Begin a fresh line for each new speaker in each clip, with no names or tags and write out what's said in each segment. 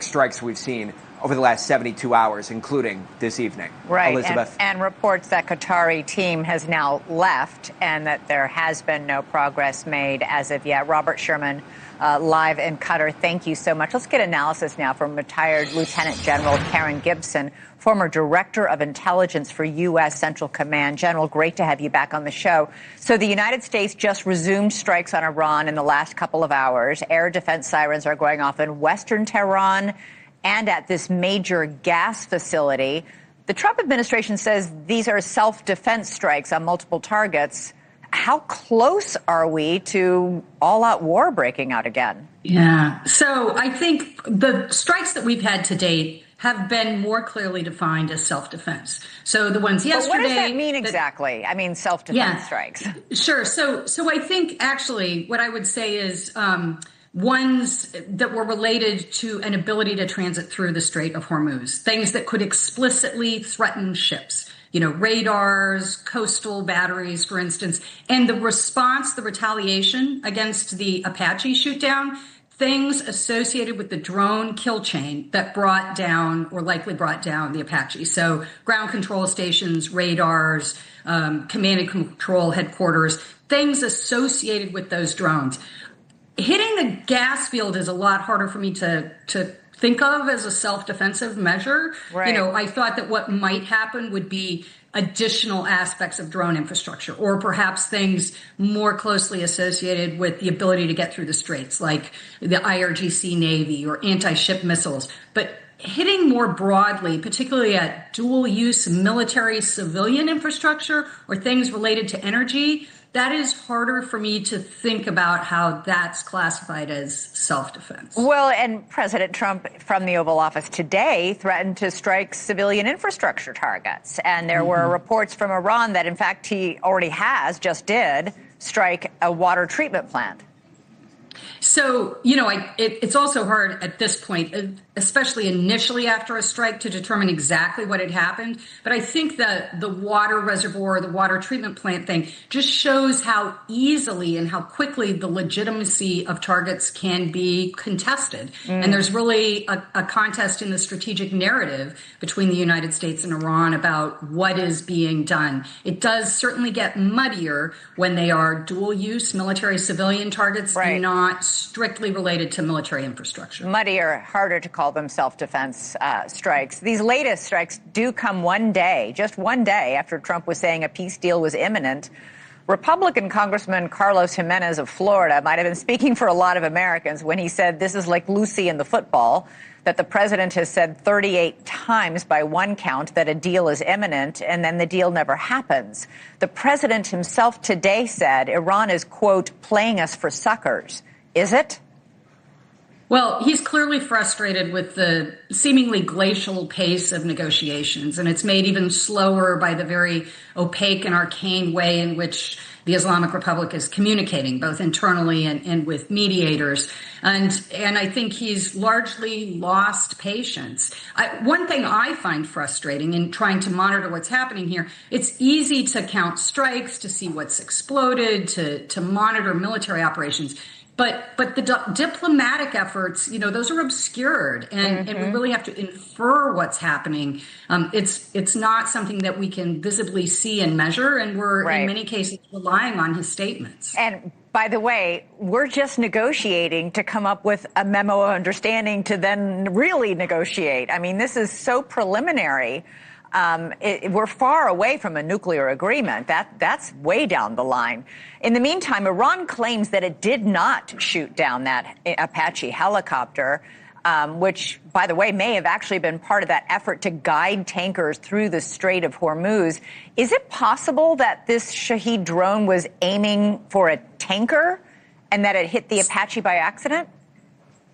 strikes we've seen over the last 72 hours, including this evening.
Right,
Elizabeth.
and reports that Qatari team has now left and that there has been no progress made as of yet. Robert Sherman, live in Qatar, thank you so much. Let's get analysis now from retired Lieutenant General Karen Gibson, former Director of Intelligence for U.S. Central Command. General, great to have you back on the show. So the United States just resumed strikes on Iran in the last couple of hours. Air defense sirens are going off in western Tehran and at this major gas facility. The Trump administration says these are self-defense strikes on multiple targets. How close are we to all-out war breaking out again?
Yeah, so I think the strikes that we've had to date have been more clearly defined as self-defense. So the ones yesterday...
But what does that mean exactly? I mean, self-defense strikes.
Sure. So I think actually what I would say is ones that were related to an ability to transit through the Strait of Hormuz, things that could explicitly threaten ships, you know, radars, coastal batteries, for instance, and the response, the retaliation against the Apache shootdown, things associated with the drone kill chain that brought down or likely brought down the Apache. So ground control stations, radars, command and control headquarters, things associated with those drones. Hitting the gas field is a lot harder for me to think of as a self-defensive measure.
Right.
You know, I thought that what might happen would be additional aspects of drone infrastructure, or perhaps things more closely associated with the ability to get through the straits, like the IRGC Navy or anti-ship missiles. But hitting more broadly, particularly at dual-use military civilian infrastructure or things related to energy, that is harder for me to think about how that's classified as self-defense.
Well, and President Trump from the Oval Office today threatened to strike civilian infrastructure targets. And there were reports from Iran that, in fact, he already just did strike a water treatment plant.
So, you know, it's also hard at this point, especially initially after a strike, to determine exactly what had happened. But I think that the water reservoir, the water treatment plant thing just shows how easily and how quickly the legitimacy of targets can be contested. And there's really a contest in the strategic narrative between the United States and Iran about what is being done. It does certainly get muddier when they are dual use military civilian targets and not strictly related to military infrastructure.
Muddier, harder to call them self-defense strikes. These latest strikes do come just one day after Trump was saying a peace deal was imminent. Republican Congressman Carlos Jimenez of Florida might have been speaking for a lot of Americans when he said this is like Lucy and the football, that the president has said 38 times by one count that a deal is imminent, and then the deal never happens. The president himself today said Iran is, quote, playing us for suckers. Is it?
Well, he's clearly frustrated with the seemingly glacial pace of negotiations, and it's made even slower by the very opaque and arcane way in which the Islamic Republic is communicating, both internally and with mediators. And I think he's largely lost patience. One thing I find frustrating in trying to monitor what's happening here, it's easy to count strikes, to see what's exploded, to monitor military operations. But the diplomatic efforts, you know, those are obscured, and we really have to infer what's happening. It's not something that we can visibly see and measure, and we're in many cases relying on his statements. And
by the way, we're just negotiating to come up with a memo of understanding to then really negotiate. I mean, this is so preliminary. We're far away from a nuclear agreement. That's way down the line. In the meantime, Iran claims that it did not shoot down that Apache helicopter, which, by the way, may have actually been part of that effort to guide tankers through the Strait of Hormuz. Is it possible that this Shahed drone was aiming for a tanker and that it hit the Apache by accident?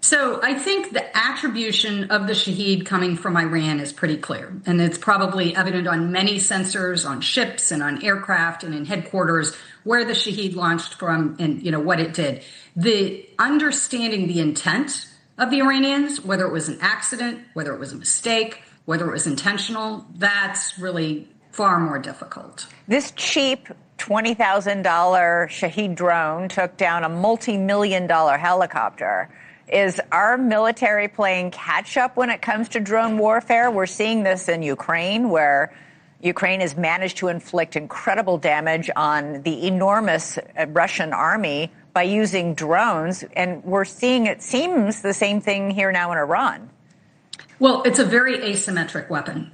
So I think the attribution of the Shahed coming from Iran is pretty clear, and it's probably evident on many sensors, on ships and on aircraft and in headquarters, where the Shahed launched from and, you know, what it did. The understanding the intent of the Iranians, whether it was an accident, whether it was a mistake, whether it was intentional, that's really far more difficult.
This cheap $20,000 Shahed drone took down a multi-million-dollar helicopter. Is our military playing catch up when it comes to drone warfare? We're seeing this in Ukraine, where Ukraine has managed to inflict incredible damage on the enormous Russian army by using drones. And we're seeing, it seems, the same thing here now in Iran.
Well, it's a very asymmetric weapon.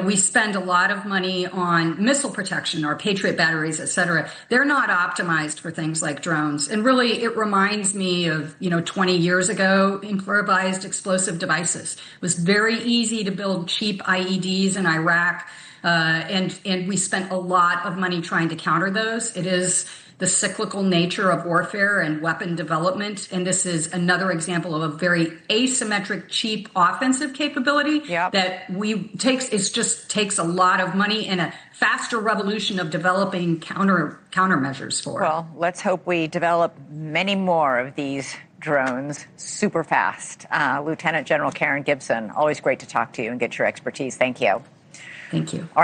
We spend a lot of money on missile protection, our Patriot batteries, et cetera. They're not optimized for things like drones. And really, it reminds me of, 20 years ago, improvised explosive devices. It was very easy to build cheap IEDs in Iraq. And we spent a lot of money trying to counter those. It is the cyclical nature of warfare and weapon development. And this is another example of a very asymmetric, cheap offensive capability that takes a lot of money and a faster revolution of developing countermeasures for.
Well, let's hope we develop many more of these drones super fast. Lieutenant General Karen Gibson, always great to talk to you and get your expertise. Thank you.
Thank you.
All right.